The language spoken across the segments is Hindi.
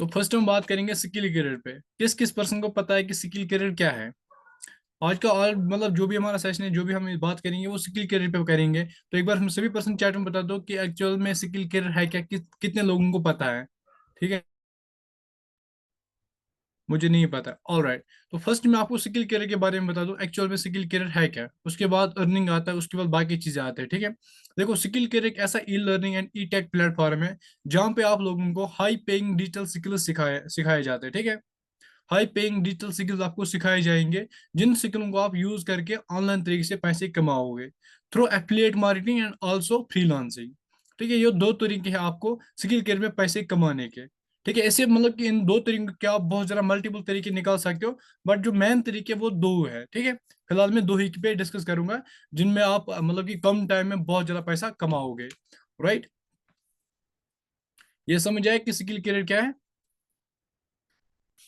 तो फर्स्ट हम बात करेंगे स्किल करियर पे। किस किस पर्सन को पता है कि स्किल करियर क्या है? आज का और मतलब जो भी हमारा सेशन है, जो भी हम बात करेंगे वो स्किल करियर पे करेंगे। तो एक बार हम सभी पर्सन चैट में बता दो कि एक्चुअल में स्किल करियर है क्या, कितने लोगों को पता है। ठीक है, मुझे नहीं पता। All right. तो फर्स्ट मैं आपको स्किल करियर के बारे में बता दूं एक्चुअल में स्किल करियर है क्या, उसके बाद अर्निंग आता है, उसके बाद बाकी चीजें आती है। ठीक है, देखो स्किल करियर एक ऐसा e learning and E take platform है जहाँ पे आप लोगों को हाई पेइंग डिजिटल स्किल्स सिखाए सिखाए जाते हैं। ठीक है, हाई पेइंग डिजिटल स्किल्स आपको सिखाए जाएंगे, जिन स्किलों को आप यूज करके ऑनलाइन तरीके से पैसे कमाओगे through affiliate marketing and also freelancing. ठीक है, ये दो तरीके हैं आपको स्किल करियर में पैसे कमाने के। ठीक है, ऐसे मतलब कि इन दो तरीकों के आप बहुत ज्यादा मल्टीपल तरीके निकाल सकते हो, बट जो मेन तरीके वो दो है। ठीक है, फिलहाल मैं दो ही पे डिस्कस करूंगा जिनमें आप मतलब कि कम टाइम में बहुत ज्यादा पैसा कमाओगे। राइट, ये समझ आए कि स्किल करियर क्या है?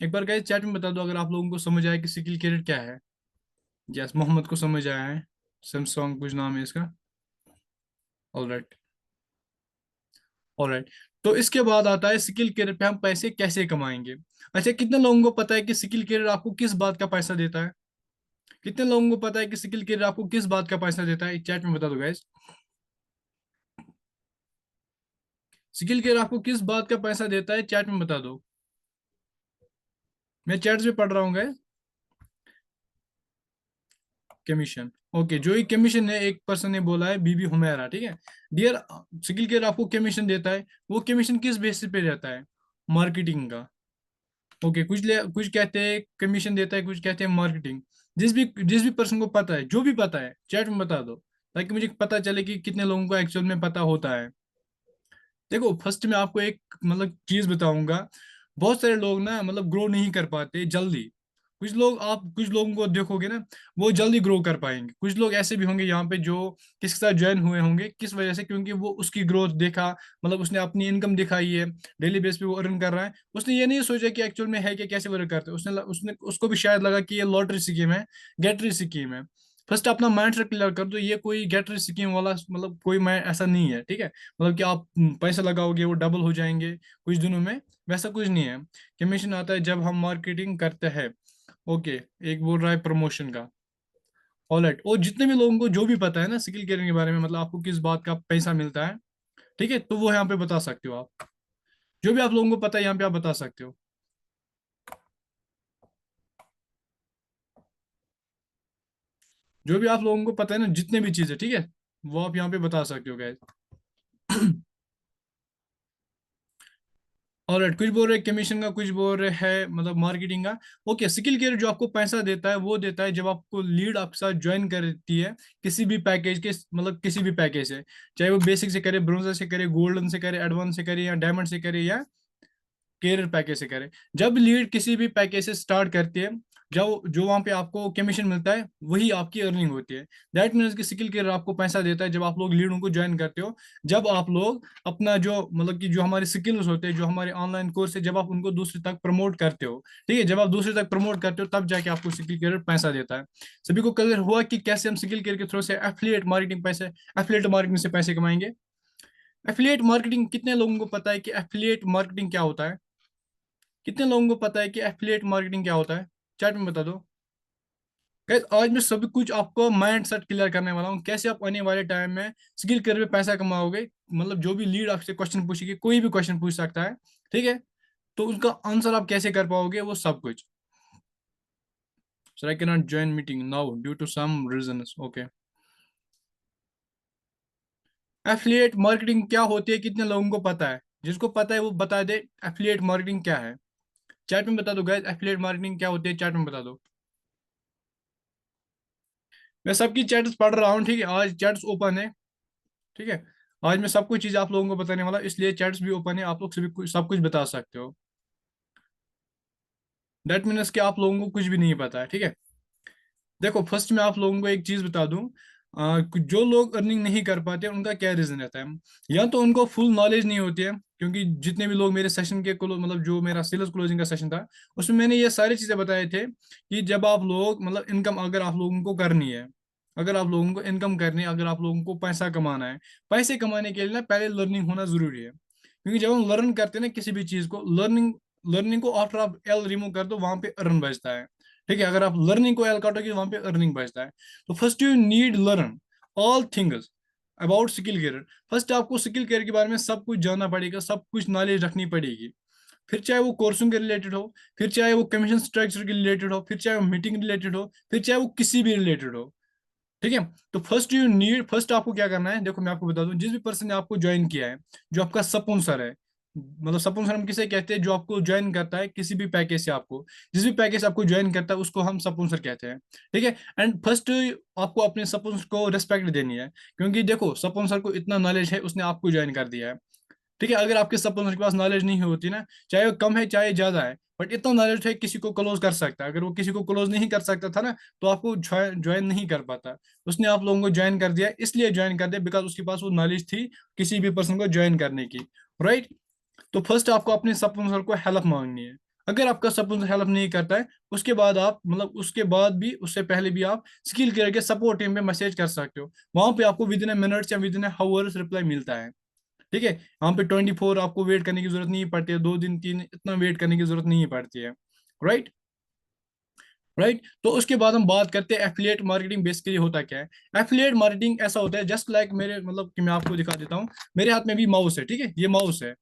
एक बार गाइस चैट में बता दो अगर आप लोगों को समझ आया कि स्किल करियर क्या है। यस, मोहम्मद को समझ आया है। सैमसंग कुछ नाम है इसका। Alright, alright. तो इसके बाद आता है स्किल करियर पे हम पैसे कैसे कमाएंगे। अच्छा, कितने लोगों को पता है कि स्किल करियर आपको किस बात का पैसा देता है? कितने लोगों को पता है कि स्किल करियर आपको किस बात का पैसा देता है? चैट में बता दो गाइस। स्किल करियर आपको किस बात का पैसा देता है, चैट में बता दो। मैं चैट में पढ़ रहा हूँ गाइस। कमीशन। ओके, जो ये कमीशन है, एक पर्सन ने बोला है बीबी हुमैरा। ठीक है, डियर, स्किल केयर आपको कमीशन देता है, वो कमीशन किस बेसिस पे देता है? मार्केटिंग का। ओके, कुछ कहते हैं कमीशन देता है, कुछ कहते हैं मार्केटिंग। जिस भी पर्सन को पता है, जो भी पता है चैट में बता दो, ताकि मुझे पता चले कि कितने लोगों को एक्चुअल में पता होता है। देखो फर्स्ट में आपको एक मतलब चीज बताऊंगा। बहुत सारे लोग ना मतलब ग्रो नहीं कर पाते जल्दी। कुछ लोगों को देखोगे ना, वो जल्दी ग्रो कर पाएंगे। कुछ लोग ऐसे भी होंगे यहाँ पे जो किसके साथ ज्वाइन हुए होंगे, किस वजह से, क्योंकि वो उसकी ग्रोथ देखा, मतलब उसने अपनी इनकम दिखाई है, डेली बेस पे वो अर्न कर रहा है। उसने ये नहीं सोचा कि एक्चुअल में है कि कैसे वर्क करते हैं। उसने उसको भी शायद लगा कि ये लॉटरी स्कीम है, गेटरी स्कीम है। फर्स्ट अपना माइंड सेट क्लियर कर दो, ये कोई गेटरी स्कीम वाला मतलब कोई माइंड ऐसा नहीं है। ठीक है, मतलब कि आप पैसा लगाओगे वो डबल हो जाएंगे कुछ दिनों में, वैसा कुछ नहीं है। कमीशन आता है जब हम मार्केटिंग करते हैं। ओके, एक बोल रहा है प्रमोशन का। ऑलराइट, और जितने भी लोगों को जो भी पता है ना स्किल केयरिंग के बारे में, मतलब आपको किस बात का पैसा मिलता है, ठीक है, तो वो यहाँ पे बता सकते हो आप। जो भी आप लोगों को पता है यहाँ पे आप बता सकते हो। जो भी आप लोगों को पता है ना, जितने भी चीजें, ठीक है, वो आप यहाँ पे बता सकते हो गैस। और कुछ बोल रहे कमीशन का, कुछ बोल रहे हैं मतलब मार्केटिंग का। ओके, स्किल केयर जो आपको पैसा देता है वो देता है जब आपको लीड आपके साथ ज्वाइन करती है किसी भी पैकेज के, मतलब किसी भी पैकेज से, चाहे वो बेसिक से करे, ब्रोंजर से करे, गोल्डन से करे, एडवांस से करे, या डायमंड से करे, या कैरियर पैकेज से करें। जब लीड किसी भी पैकेज से स्टार्ट करती है, जब जो वहां पे आपको कमीशन मिलता है वही आपकी अर्निंग होती है। दैट मीन्स कि स्किल केयर आपको पैसा देता है जब आप लोग लीडों को ज्वाइन करते हो, जब आप लोग अपना जो मतलब कि जो हमारे स्किल्स होते हैं, जो हमारे ऑनलाइन कोर्स है, जब आप उनको दूसरे तक प्रमोट करते हो। ठीक है, जब आप दूसरे तक प्रमोट करते हो तब जाके आपको स्किल केयर पैसा देता है। सभी को क्लियर हुआ कि कैसे हम स्किल केयर के थ्रू से एफिलिएट मार्केटिंग से पैसे कमाएंगे? एफिलिएट मार्केटिंग, कितने लोगों को पता है कि एफिलिएट मार्केटिंग क्या होता है? कितने लोगों को पता है कि एफिलिएट मार्केटिंग क्या होता है? चैट में बता दो। Guys, आज मैं सब कुछ आपको माइंड सेट क्लियर करने वाला हूँ, कैसे आप आने वाले टाइम में स्किल करियर में पैसा कमाओगे। मतलब जो भी लीड आपसे क्वेश्चन पूछेगी, कोई भी क्वेश्चन पूछ सकता है, ठीक है, तो उसका आंसर आप कैसे कर पाओगे वो सब कुछ। Sir I can not join meeting now due to some reasons. Okay, affiliate marketing क्या होती है, कितने लोगों को पता है? जिसको पता है वो बता दे एफिलिएट मार्केटिंग क्या है। चैट में बता दो गाइस, एफिलिएट मार्केटिंग क्या होती है, चैट में बता दो। मैं सबकी चैट्स पढ़ रहा हूँ, ठीक है, आज चैट्स ओपन है। ठीक है, आज मैं सब कुछ चीज आप लोगों को बताने वाला, इसलिए चैट्स भी ओपन है, आप लोग सभी कुछ सब कुछ बता सकते हो। दैट मीन्स कि आप लोगों को कुछ भी नहीं पता है। ठीक है, देखो फर्स्ट मैं आप लोगों को एक चीज बता दूं। जो लोग अर्निंग नहीं कर पाते उनका क्या रीजन रहता है? या तो उनको फुल नॉलेज नहीं होती है, क्योंकि जितने भी लोग मेरे सेशन के मतलब जो मेरा सेल्स क्लोजिंग का सेशन था, उसमें मैंने ये सारी चीजें बताए थे कि जब आप लोग मतलब इनकम अगर आप लोगों को करनी है, अगर आप लोगों को इनकम करनी है, अगर आप लोगों को पैसा कमाना है, पैसे कमाने के लिए ना पहले लर्निंग होना जरूरी है। क्योंकि जब हम लर्न करते हैं ना किसी भी चीज को, लर्निंग लर्निंग को आफ्टर आप एल रिमूव कर दो, वहां पे अर्न बचता है। ठीक है, अगर आप लर्निंग को एल काटोगे वहां पे अर्निंग बचता है। तो first you need learn all things about skill career. फर्स्ट आपको स्किल कैरियर के बारे में सब कुछ जानना पड़ेगा, सब कुछ नॉलेज रखनी पड़ेगी। फिर चाहे वो कोर्सिंग के रिलेटेड हो, फिर चाहे वो कमीशन स्ट्रक्चर के रिलेटेड हो, फिर चाहे वो मीटिंग रिलेटेड हो, फिर चाहे वो किसी भी रिलेटेड हो। ठीक है। तो फर्स्ट आपको क्या करना है, देखो मैं आपको बता दूं, जिस भी पर्सन ने आपको ज्वाइन किया है, जो आपका स्पॉन्सर है, मतलब स्पॉन्सर हम किसे कहते हैं, जो आपको ज्वाइन करता है किसी भी पैकेज से, आपको जिस भी पैकेज से आपको ज्वाइन करता है उसको हम स्पॉन्सर कहते हैं। ठीक है। एंड फर्स्ट आपको अपने स्पॉन्सर को रिस्पेक्ट देनी है, क्योंकि देखो स्पॉन्सर को इतना नॉलेज है, उसने आपको ज्वाइन कर दिया है। ठीक है। अगर आपके सपोज के पास नॉलेज नहीं होती ना, चाहे वो कम है चाहे ज्यादा है, बट इतना नॉलेज है किसी को क्लोज कर सकता है। अगर वो किसी को क्लोज नहीं कर सकता था ना, तो आपको ज्वाइन नहीं कर पाता। उसने आप लोगों को ज्वाइन कर दिया, इसलिए ज्वाइन कर दिया बिकॉज उसके पास वो नॉलेज थी किसी भी पर्सन को ज्वाइन करने की। राइट। तो फर्स्ट आपको अपने स्पॉन्सर को हेल्प मांगनी है। अगर आपका स्पॉन्सर हेल्प नहीं करता है, उसके बाद आप मतलब उसके बाद भी, उससे पहले भी आप स्किल केयर के सपोर्ट टीम पे मैसेज कर सकते हो। वहां पे आपको विद इन ए मिनट्स या with in A hours reply मिलता है। ठीक है। यहाँ पे 24 आपको वेट करने की जरूरत नहीं पड़ती है, 2 दिन 3 इतना वेट करने की जरूरत नहीं पड़ती है। राइट। राइट। तो उसके बाद हम बात करते हैं एफिलिएट मार्केटिंग बेसिकली होता क्या है। एफिलिएट मार्केटिंग ऐसा होता है जस्ट लाइक मेरे मतलब कि मैं आपको दिखा देता हूँ, मेरे हाथ में भी माउस है। ठीक है, ये माउस है,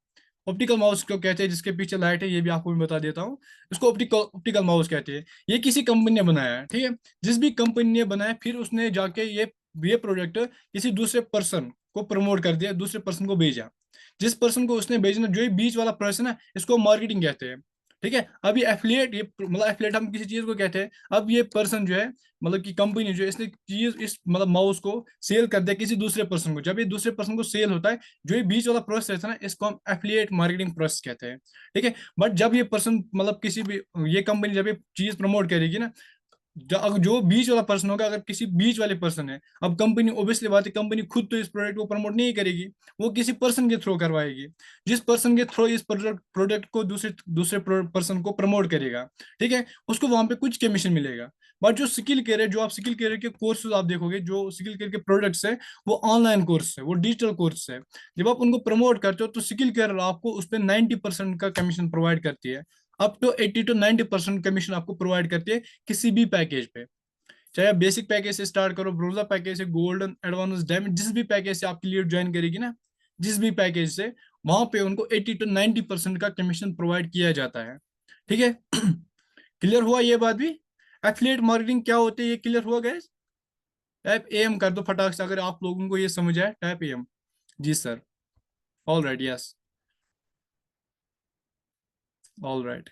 ऑप्टिकल माउस को कहते हैं, जिसके पीछे लाइट है, ये भी आपको मैं बता देता हूँ। इसको ऑप्टिकल माउस कहते हैं। ये किसी कंपनी ने बनाया है। ठीक है। जिस भी कंपनी ने बनाया, फिर उसने जाके ये प्रोडक्ट किसी दूसरे पर्सन को प्रमोट कर दिया, दूसरे पर्सन को भेजा। जिस पर्सन को उसने भेजना, जो ये बीच वाला पर्सन है, इसको मार्केटिंग कहते हैं। ठीक है। अब ये एफिलिएट, ये मतलब एफिलिएट हम किसी चीज को कहते हैं। अब ये पर्सन जो है, मतलब कि कंपनी जो है, इसने चीज इस मतलब माउस को सेल कर दिया किसी दूसरे पर्सन को। जब ये दूसरे पर्सन को सेल होता है, जो ये बीच वाला प्रोसेस है ना, इसको हम एफिलिएट मार्केटिंग प्रोसेस कहते हैं। ठीक है। बट जब ये पर्सन मतलब किसी भी, ये कंपनी जब ये चीज प्रमोट करेगी ना, जो बीच वाला पर्सन होगा, अगर किसी बीच वाले पर्सन है, अब कंपनी ऑब्वियसली बात है, कंपनी खुद तो इस प्रोडक्ट को प्रमोट नहीं करेगी, वो किसी पर्सन के थ्रू करवाएगी। जिस पर्सन के थ्रू इस प्रोडक्ट को दूसरे दूसरे पर्सन को प्रमोट करेगा, ठीक है, उसको वहां पे कुछ कमीशन मिलेगा। बट जो स्किल केयर है, जो आप स्किल केयर के कोर्सेज आप देखोगे, जो स्किल केयर के प्रोडक्ट्स है, वो ऑनलाइन कोर्स है, वो डिजिटल कोर्स है। जब आप उनको प्रमोट करते हो, तो स्किल केयर आपको उस पर 90% का कमीशन प्रोवाइड करती है। अप टू 80 to 90% कमीशन आपको प्रोवाइड करती है किसी भी पैकेज पे। चाहे आप बेसिक पैकेज से स्टार्ट करो, ब्रोजा पैकेज से, गोल्डन, एडवांस, डायमंड, जिस भी पैकेज से आपकी लीड ज्वाइन करेगी ना, जिस भी पैकेज से, वहां पे उनको 80 to 90% का कमीशन प्रोवाइड किया जाता है। ठीक है। क्लियर हुआ ये बात भी? एफिलिएट मार्केटिंग क्या होती है, ये क्लियर हुआ गैस? टाइप एम कर दो फटाक से, अगर आप लोगों को ये समझ आए, टाइप एम। जी sir. All right, yes. All right.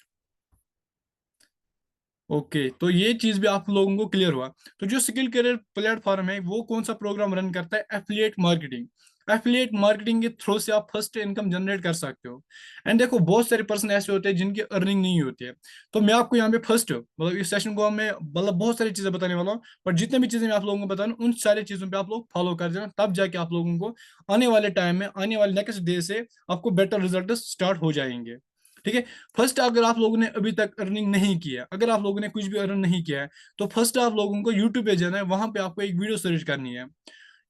Okay, तो ये चीज भी आप लोगों को क्लियर हुआ। तो जो स्किल करियर प्लेटफॉर्म है, वो कौन सा प्रोग्राम रन करता है? Affiliate marketing. एफिलिएट मार्केटिंग के थ्रू से आप फर्स्ट इनकम जनरेट कर सकते हो। एंड देखो, बहुत सारे पर्सन ऐसे होते हैं जिनकी अर्निंग नहीं होती है। तो मैं आपको यहाँ पे फर्स्ट मतलब इस सेशन को मैं मतलब बहुत सारी चीजें बताने वाला हूँ, पर जितने भी चीजें मैं आप लोगों को बता रहा हूँ, उन सारी चीजों पे आप लोग फॉलो कर देना, तब जाके आप लोगों को आने वाले टाइम में, आने वाले नेक्स्ट डे से आपको बेटर रिजल्ट स्टार्ट हो जाएंगे। ठीक है। फर्स्ट, अगर आप लोगों ने अभी तक अर्निंग नहीं किया, अगर आप लोगों ने कुछ भी अर्न नहीं किया है, तो फर्स्ट आप लोगों को यूट्यूब पे जाना है, वहां पे आपको एक वीडियो सर्च करनी है।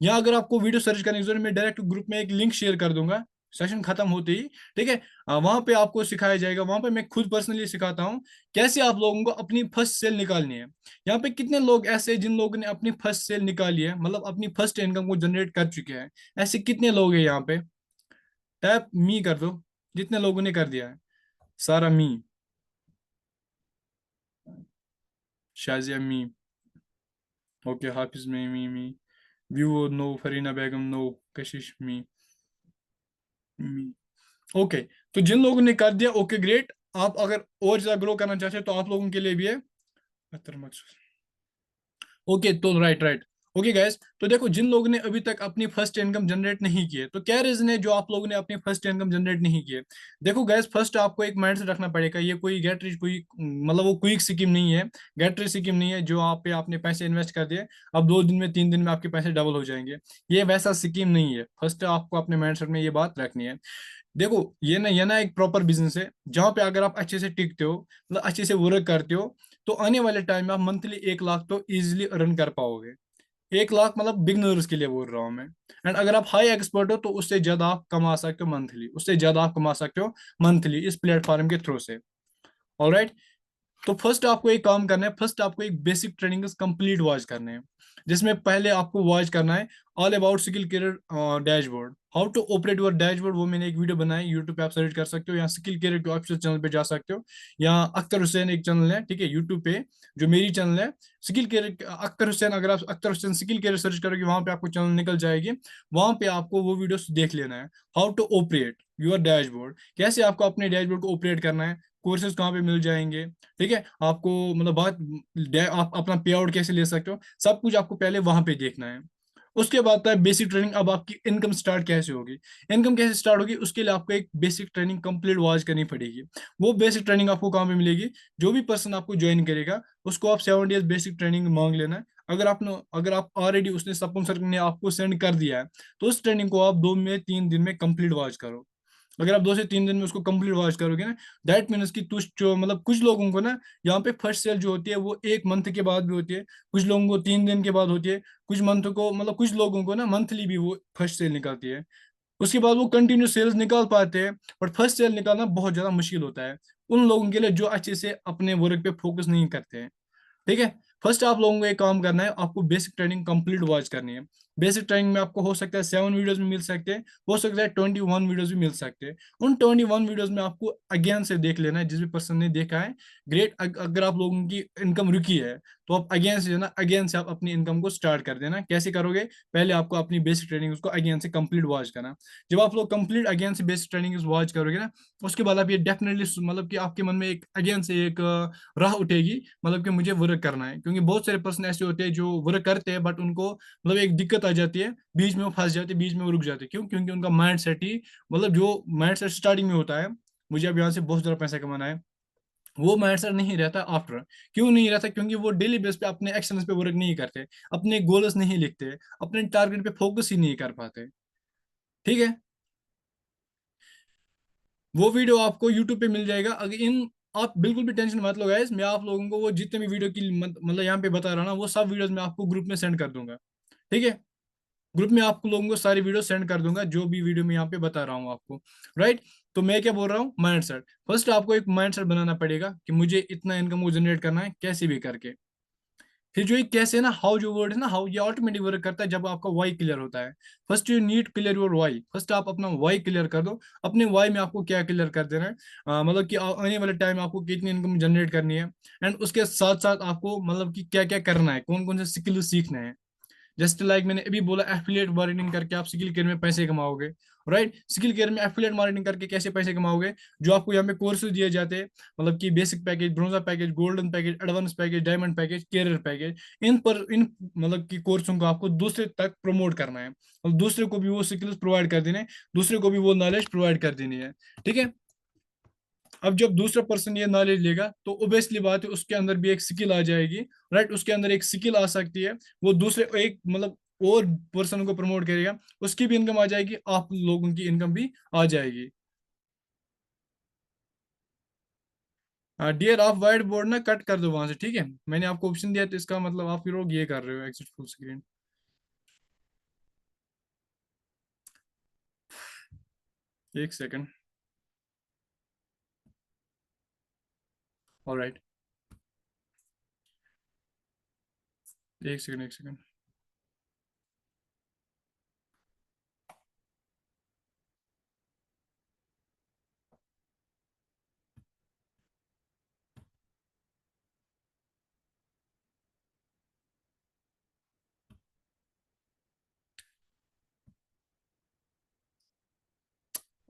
या अगर आपको वीडियो सर्च करने की जरूरत, मैं डायरेक्ट ग्रुप में एक लिंक शेयर कर दूंगा सेशन खत्म होते ही। ठीक है। वहां पे आपको सिखाया जाएगा, वहां पे मैं खुद पर्सनली सिखाता हूँ कैसे आप लोगों को अपनी फर्स्ट सेल निकालनी है। यहाँ पे कितने लोग ऐसे हैं जिन लोगों ने अपनी फर्स्ट सेल निकाली है, मतलब अपनी फर्स्ट इनकम को जनरेट कर चुके हैं? ऐसे कितने लोग हैं यहाँ पे? टैप मी कर दो, जितने लोगों ने कर दिया है। सारा मी, शाजिया मी, ओके, हाफिज में मी, व्यू नो, फरीना बेगम नो, कशिश मी ओके। तो जिन लोगों ने कर दिया, ओके ग्रेट। आप अगर और ज्यादा ग्रो करना चाहते हैं, तो आप लोगों के लिए भी है। ओके, तो राइट राइट। ओके गैस, तो देखो, जिन लोगों ने अभी तक अपनी फर्स्ट इनकम जनरेट नहीं की है, तो क्या रीजन है जो आप लोगों ने अपनी फर्स्ट इनकम जनरेट नहीं की है? देखो गैस, फर्स्ट आपको एक माइंड से रखना पड़ेगा, ये कोई गेट रिच, कोई मतलब वो क्विक स्कीम नहीं है। गेट रिच स्कीम नहीं है, जो आप पे आपने पैसे इन्वेस्ट कर दिए, अब 2 दिन में 3 दिन में आपके पैसे डबल हो जाएंगे। ये वैसा स्कीम नहीं है। फर्स्ट आपको अपने माइंड सेट में ये बात रखनी है। देखो, ये ना एक प्रॉपर बिजनेस है, जहां पे अगर आप अच्छे से टिकते हो, मतलब अच्छे से वर्क करते हो, तो आने वाले टाइम में आप मंथली 1 लाख तो इजिली अर्न कर पाओगे। 1 लाख मतलब बिगनर्स के लिए बोल रहा हूँ मैं। एंड अगर आप हाई एक्सपर्ट हो, तो उससे ज्यादा आप कमा सकते हो मंथली, उससे ज्यादा आप कमा सकते हो मंथली इस प्लेटफॉर्म के थ्रू से। ऑलराइट। तो फर्स्ट आपको एक काम करना है, फर्स्ट आपको एक बेसिक ट्रेनिंग कंप्लीट वॉच करने हैं, जिसमें पहले आपको वॉच करना है all about skill career dashboard, how to operate your dashboard. वो मैंने एक वीडियो बनाई, यूट्यूब पे आप सर्च कर सकते हो, या स्किल कैरियर के ऑफिशियल चैनल पे जा सकते हो, या अख्तर हुसैन एक चैनल है, ठीक है, यूट्यूब पे, जो मेरी चैनल है स्किल कैरियर अख्तर हुसैन। अगर आप Akhtar Hussain skill career search करोगे, वहां पे आपको चैनल निकल जाएगी, वहां पे आपको वो वीडियो देख लेना है, how to operate your dashboard, कैसे आपको अपने डैशबोर्ड को ऑपरेट करना है, कोर्सेज कहाँ पे मिल जाएंगे, ठीक है, आपको मतलब आप अपना पे आउट कैसे ले सकते हो, सब कुछ आपको पहले वहां पे देखना है। उसके बाद है बेसिक ट्रेनिंग। अब आपकी इनकम स्टार्ट कैसे होगी, इनकम कैसे स्टार्ट होगी, उसके लिए आपको एक बेसिक ट्रेनिंग कंप्लीट वॉच करनी पड़ेगी। वो बेसिक ट्रेनिंग आपको कहाँ पे मिलेगी, जो भी पर्सन आपको ज्वाइन करेगा उसको आप 7 डेज बेसिक ट्रेनिंग मांग लेना है। अगर आप ऑलरेडी उसने सपन सर ने आपको सेंड कर दिया है, तो उस ट्रेनिंग को आप 2 में 3 दिन में कंप्लीट वॉच करो। अगर आप 2 से 3 दिन में उसको कंप्लीट वॉच करोगे ना, दैट मीन्स की तुझ जो मतलब कुछ लोगों को ना, यहाँ पे फर्स्ट सेल जो होती है वो 1 मंथ के बाद भी होती है, कुछ लोगों को 3 दिन के बाद होती है, कुछ मंथ को मतलब कुछ लोगों को ना मंथली भी वो फर्स्ट सेल निकलती है। उसके बाद वो कंटिन्यू सेल्स निकाल पाते हैं, और फर्स्ट सेल निकालना बहुत ज्यादा मुश्किल होता है उन लोगों के लिए जो अच्छे से अपने वर्क पे फोकस नहीं करते हैं, ठीक है। फर्स्ट आप लोगों को एक काम करना है, आपको बेसिक ट्रेनिंग कंप्लीट वॉच करनी है। बेसिक ट्रेनिंग में आपको हो सकता है 7 वीडियोस में मिल सकते हैं, हो सकता है 21 वीडियोस भी मिल सकते हैं। उन 21 वीडियोस में आपको अगेन से देख लेना है, जिस भी पर्सन ने देखा है ग्रेट। अगर आप लोगों की इनकम रुकी है, तो आप अगेन से जो है ना, अगेन से आप अपनी इनकम को स्टार्ट कर देना। कैसे करोगे, पहले आपको अपनी बेसिक ट्रेनिंग उसको अगेन से कंप्लीट वॉच करना। जब आप लोग कंप्लीट अगेन से बेसिक ट्रेनिंग वॉच करोगे ना, उसके बाद आप ये डेफिनेटली मतलब कि आपके मन में एक अगेन से एक राह उठेगी, मतलब कि मुझे वर्क करना है। क्योंकि बहुत सारे पर्सन ऐसे होते हैं जो वर्क करते हैं, बट उनको मतलब एक दिक्कत आ जाती है, बीच में वो फंस जाते हैं, बीच में वो रुक जाते हैं। क्यों? क्योंकि उनका माइंड सेट ही मतलब जो माइंड सेट स्टार्टिंग में होता है, मुझे अब यहाँ से बहुत ज्यादा पैसा कमाना है, वो माइंड सेट नहीं रहता आफ्टर। क्यों नहीं रहता? क्योंकि वो डेली बेस पे अपने एक्शंस पे वर्क नहीं करते, अपने गोल्स नहीं लिखते, अपने टारगेट पे फोकस ही नहीं कर पाते, ठीक है। वो वीडियो आपको यूट्यूब पे मिल जाएगा। अगर इन आप बिल्कुल भी टेंशन मत लो गाइस, मैं आप लोगों को वो जितने भी वीडियो की मतलब यहाँ पे बता रहा हूँ ना, वो सब वीडियोस मैं आपको ग्रुप में सेंड कर दूंगा, ठीक है। ग्रुप में आपको लोगों को सारी वीडियो सेंड कर दूंगा, जो भी वीडियो मैं यहाँ पे बता रहा हूँ आपको, राइट। तो मैं क्या बोल रहा हूँ, माइंड सेट। फर्स्ट आपको एक माइंड सेट बनाना पड़ेगा कि मुझे इतना इनकम को जनरेट करना है कैसे भी करके। फिर जो ये कैसे है ना, हाउ जो वर्ड है ना, हाउ, ये ऑटोमेटिक वर्क करता है जब आपका वाई क्लियर होता है। First you need clear your why, first आप अपना वाई क्लियर कर दो। अपने वाई में आपको क्या क्लियर कर देना है, मतलब कि आने वाले टाइम में आपको कितनी इनकम जनरेट करनी है, एंड उसके साथ साथ आपको मतलब कि क्या क्या करना है, कौन कौन से स्किल सीखने हैं। जस्ट लाइक मैंने अभी बोला, एफिलिएट मार्केटिंग करके आप स्किल केयर में पैसे कमाओगे, राइट। स्किल केयर में एफिलिएट मार्केटिंग करके कैसे पैसे कमाओगे, जो आपको यहाँ पे कोर्सेज दिए जाते हैं, मतलब कि basic package, bronze package, golden package, advance package, diamond package, career package, इन मतलब कि कोर्सों को आपको दूसरे तक प्रमोट करना है, और दूसरे को भी वो स्किल्स प्रोवाइड कर देने हैं, दूसरे को भी वो नॉलेज प्रोवाइड कर देनी है, ठीक है। अब जब दूसरा पर्सन ये नॉलेज लेगा, तो ओबियसली बात है उसके अंदर भी एक स्किल आ जाएगी, राइट। उसके अंदर एक स्किल आ सकती है, वो दूसरे एक मतलब और पर्सन को प्रमोट करेगा, उसकी भी इनकम आ जाएगी, आप लोगों की इनकम भी आ जाएगी। डियर, आप व्हाइट बोर्ड ना कट कर दो वहां से, ठीक है। मैंने आपको ऑप्शन दिया, तो इसका मतलब आप फिर लोग ये कर रहे हो, एग्जिट फुल स्क्रीन। एक सेकंड। ऑलराइट, एक सेकंड, एक सेकंड।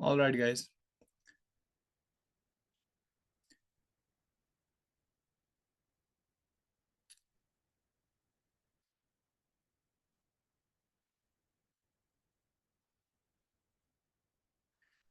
Alright guys.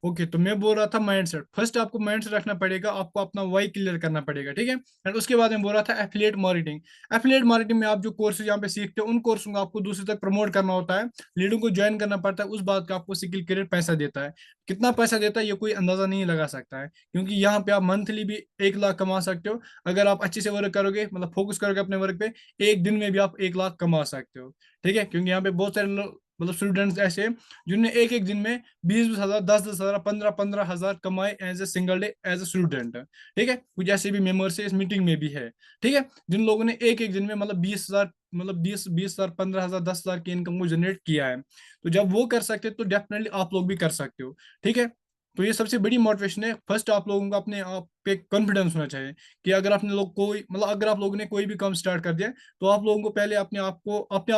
ओके, तो मैं बोल रहा था माइंड सेट। फर्स्ट आपको माइंड सेट रखना पड़ेगा, आपको अपना वाई क्लियर करना पड़ेगा, ठीक है। एंड उसके बाद मैं बोल रहा था एफिलिएट मार्केटिंग। एफिलिएट मार्केटिंग में आप जो कोर्सेज यहाँ पे सीखते हो, उन कोर्सों को आपको दूसरे तक प्रमोट करना होता है, लीडों को ज्वाइन करना पड़ता है। उस बात का आपको स्किल क्रिएट पैसा देता है। कितना पैसा देता है ये कोई अंदाजा नहीं लगा सकता है, क्योंकि यहाँ पे आप मंथली भी 1 लाख कमा सकते हो। अगर आप अच्छे से वर्क करोगे, मतलब फोकस करोगे अपने वर्क पे, एक दिन में भी आप 1 लाख कमा सकते हो, ठीक है। क्योंकि यहाँ पे बहुत सारे लोग मतलब स्टूडेंट्स ऐसे जिन्होंने एक एक दिन में 20-20 हजार, 10-10 हजार, 15-15 हजार कमाए as a single day as a student. ठीक है, कुछ ऐसे भी मेंबर्स है इस मीटिंग में भी है। ठीक है, जिन लोगों ने एक एक दिन में मतलब 20 हजार, मतलब 20-20 हजार, 15 हजार, 10 हजार की इनकम को जनरेट किया है। तो जब वो कर सकते तो डेफिनेटली आप लोग भी कर सकते हो। ठीक है, तो ये सबसे बड़ी मोटिवेशन है। फर्स्ट आप लोगों को अपने आप पे कॉन्फिडेंस होना चाहिए कि अगर आपने लोग कोई मतलब अगर आप लोगों ने कोई भी काम स्टार्ट कर दिया, तो आप लोगों को पहले अपने आप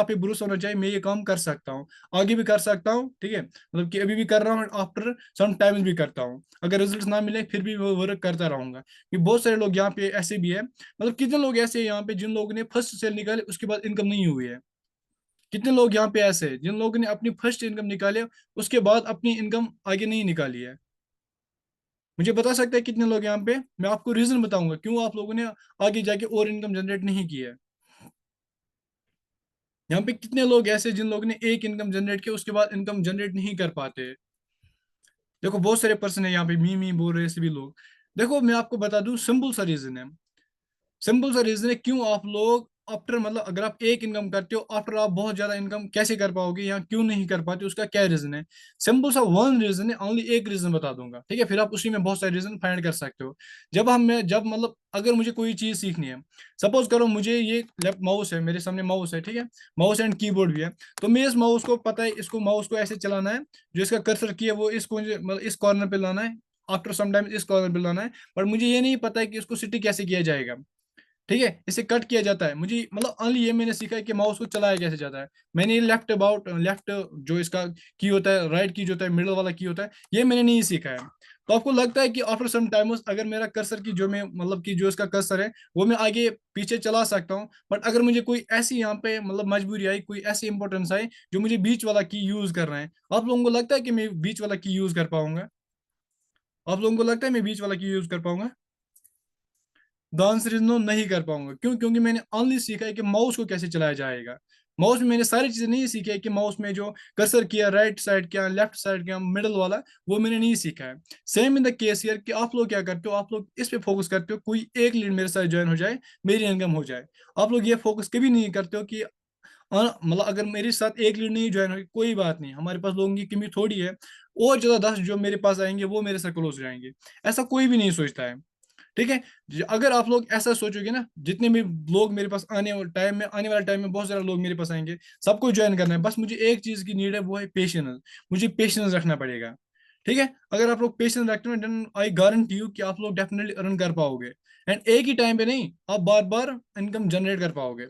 पे भरोसा होना चाहिए, मैं ये काम कर सकता हूँ, आगे भी कर सकता हूँ। ठीक है, मतलब कि अभी भी कर रहा हूँ, आफ्टर सम टाइम्स भी करता हूँ, अगर रिजल्ट ना मिले फिर भी वो वर्क करता रहूंगा। कि बहुत सारे लोग यहाँ पे ऐसे भी है, मतलब कितने लोग ऐसे हैं यहाँ पे जिन लोगों ने फर्स्ट सेल निकाले उसके बाद इनकम नहीं हुई है। कितने लोग यहाँ पे ऐसे हैं जिन लोगों ने अपनी फर्स्ट इनकम निकाले उसके बाद अपनी इनकम आगे नहीं निकाली है। मुझे बता सकते हैं कितने लोग यहाँ पे? मैं आपको रीजन बताऊंगा क्यों आप लोगों ने आगे जाके और इनकम जनरेट नहीं की है। यहाँ पे कितने लोग ऐसे जिन लोगों ने एक इनकम जनरेट किया उसके बाद इनकम जनरेट नहीं कर पाते? देखो बहुत सारे पर्सन है यहाँ पे, मी बोल रहे हैं सभी लोग। देखो मैं आपको बता दूं, सिंपल सा रीजन है। सिंपल सा रीजन है क्यों आप लोग आफ्टर मतलब अगर आप एक इनकम करते हो आफ्टर आप बहुत ज्यादा इनकम कैसे कर पाओगे या क्यों नहीं कर पाते, उसका क्या रीजन है? सिंपल सा वन रीजन है, ओनली एक रीजन बता दूंगा। ठीक है, फिर आप उसी में बहुत सारे रीजन फाइंड कर सकते हो। जब मतलब अगर मुझे कोई चीज सीखनी है, सपोज करो मुझे ये लेफ्ट माउस है, मेरे सामने माउस है, ठीक है, माउस एंड कीबोर्ड भी है। तो मैं इस माउस को पता है, इसको माउस को ऐसे चलाना है, जो इसका कर्सर की है वो इसको मतलब इस कॉर्नर पे लाना है, आफ्टर सम टाइम इस कॉर्नर पे लाना है। पर मुझे ये नहीं पता है कि इसको सिटी कैसे किया जाएगा। ठीक है, इसे कट किया जाता है, मुझे मतलब ओनली ये मैंने सीखा है कि माउस को चलाया कैसे जाता है। मैंने लेफ्ट जो इसका की होता है, राइट की जो होता है, मिडल वाला की होता है, ये मैंने नहीं सीखा है। तो आपको लगता है कि आफ्टर सम टाइम अगर मेरा कर्सर की जो मैं मतलब कि जो इसका कर्सर है वो मैं आगे पीछे चला सकता हूँ, बट अगर मुझे कोई ऐसी यहाँ पे मतलब मजबूरी आई, कोई ऐसी इंपॉर्टेंस आई जो मुझे बीच वाला की यूज करना है, आप लोगों को लगता है कि मैं बीच वाला की यूज कर पाऊंगा? आप लोगों को लगता है मैं बीच वाला की यूज कर पाऊंगा? द आंसर इज नो, नहीं कर पाऊंगा। क्यों? क्योंकि मैंने ओनली सीखा है कि माउस को कैसे चलाया जाएगा। माउस में मैंने सारी चीजें नहीं सीखी है कि माउस में जो कर्सर किया, राइट साइड क्या, लेफ्ट साइड क्या, मिडल वाला, वो मैंने नहीं सीखा है। Same in the case here कि आप लोग क्या करते हो, आप लोग इस पे फोकस करते हो कोई एक लीड मेरे साथ ज्वाइन हो जाए, मेरी इनकम हो जाए। आप लोग ये फोकस कभी नहीं करते हो कि मतलब अगर मेरे साथ एक लीड नहीं ज्वाइन होगी कोई बात नहीं, हमारे पास लोगों की कमी थोड़ी है, और ज्यादा 10 जो मेरे पास आएंगे वो मेरे साथ क्लोज हो जाएंगे। ऐसा कोई भी नहीं सोचता है। ठीक है, अगर आप लोग ऐसा सोचोगे ना, जितने भी लोग मेरे पास आने वाले टाइम में बहुत सारे लोग मेरे पास आएंगे, सबको ज्वाइन करना है, बस मुझे एक चीज की नीड है, वो है पेशेंस। मुझे पेशेंस रखना पड़ेगा। ठीक है, अगर आप लोग पेशेंस रखते हो देन आई गारंटी यू कि आप लोग डेफिनेटली अर्न कर पाओगे। एंड एक ही टाइम पे नहीं, आप बार बार इनकम जनरेट कर पाओगे।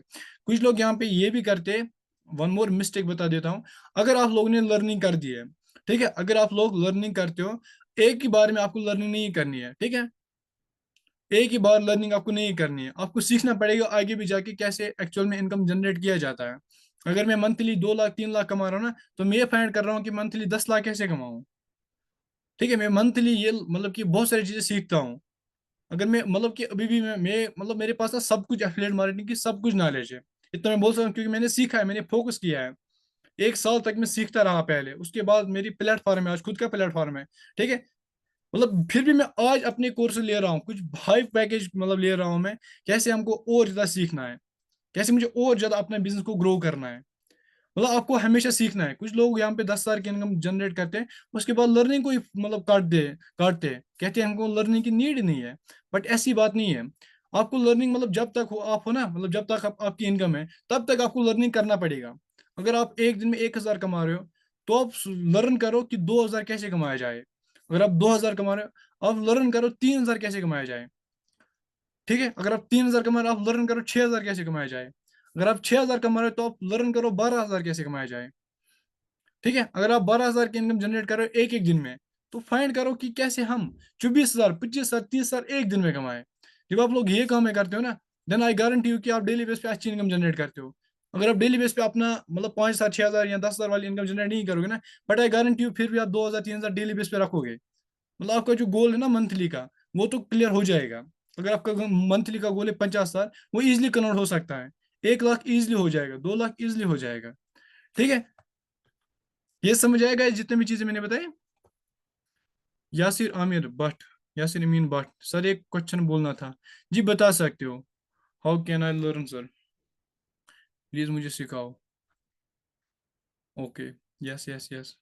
कुछ लोग यहाँ पे ये भी करते हैं, वन मोर मिस्टेक बता देता हूँ। अगर आप लोगों ने लर्निंग कर दी है, ठीक है, अगर आप लोग लर्निंग करते हो, एक ही बार में आपको लर्निंग नहीं करनी है। ठीक है, एक ही बार लर्निंग आपको नहीं करनी है, आपको सीखना पड़ेगा आगे भी जाके कैसे एक्चुअल में इनकम जनरेट किया जाता है। अगर मैं मंथली 2 लाख 3 लाख कमा रहा हूँ ना, तो मैं ये फाइंड कर रहा हूँ कि मंथली 10 लाख कैसे कमाऊँ। ठीक है, मैं मंथली ये मतलब कि बहुत सारी चीजें सीखता हूँ। अगर मैं मतलब कि अभी भी मैं मतलब मेरे पास ना सब कुछ एफिलिएट मार्केटिंग की सब कुछ नॉलेज है। इतना मैं बोल सकता हूँ क्योंकि मैंने सीखा है, मैंने फोकस किया है। 1 साल तक मैं सीखता रहा पहले, उसके बाद मेरी प्लेटफॉर्म है, आज खुद का प्लेटफॉर्म है। ठीक है, मतलब फिर भी मैं आज अपने कोर्स ले रहा हूँ, कुछ हाई पैकेज मतलब ले रहा हूँ मैं, कैसे हमको और ज्यादा सीखना है, कैसे मुझे और ज्यादा अपने बिजनेस को ग्रो करना है। मतलब आपको हमेशा सीखना है। कुछ लोग यहाँ पे 10 हजार की इनकम जनरेट करते हैं, उसके बाद लर्निंग को ही मतलब काटते हैं, कहते हैं हमको लर्निंग की नीड नहीं है। बट ऐसी बात नहीं है। आपको लर्निंग मतलब जब तक हो आप हो ना, मतलब जब तक आपकी इनकम है तब तक आपको लर्निंग करना पड़ेगा। अगर आप एक दिन में 1 हजार कमा रहे हो, तो आप लर्न करो कि 2 हजार कैसे कमाया जाए। अगर आप 2 हजार कमा रहे हो, आप लर्न करो 3 हजार कैसे कमाया जाए। ठीक है, अगर आप 3 हजार कमा रहे हो, आप लर्न करो 6 हजार कैसे कमाया जाए। अगर आप 6 हजार कमा रहे हो तो आप लर्न करो 12 हजार कैसे कमाया जाए। ठीक है, अगर आप 12 हजार की इनकम जनरेट कर रहे हो एक एक दिन में, तो फाइंड करो कि कैसे हम 24 हजार, 25 हजार, 30 हजार एक दिन में कमाए। जब आप लोग ये काम करते हो ना, देन आई गारंटी यू कि आप डेली बेस पे अच्छी इनकम जनरेट करते हो। अगर आप डेली बेस पे अपना मतलब 5 हजार, 6 हजार या 10 हजार वाली इनकम जनरेट नहीं करोगे ना, बट आई गारंटी यू फिर भी आप 2 हजार, 3 हजार डेली बेस पे रखोगे। मतलब आपका जो गोल है ना मंथली का, वो तो क्लियर हो जाएगा। अगर आपका मंथली का गोल है 50 हजार, वो इजिली कन्वर्ट हो सकता है। 1 लाख इजिली हो जाएगा, 2 लाख इजिली हो जाएगा। ठीक है, ये समझ आएगा जितने भी चीजें मैंने बताई। यासिर आमिर भट्ट, यासिर अमीन भट्ट सर, एक क्वेश्चन बोलना था। जी बता सकते हो। How can I learn sir, please मुझे सिखाओ। ओके। Yes yes yes.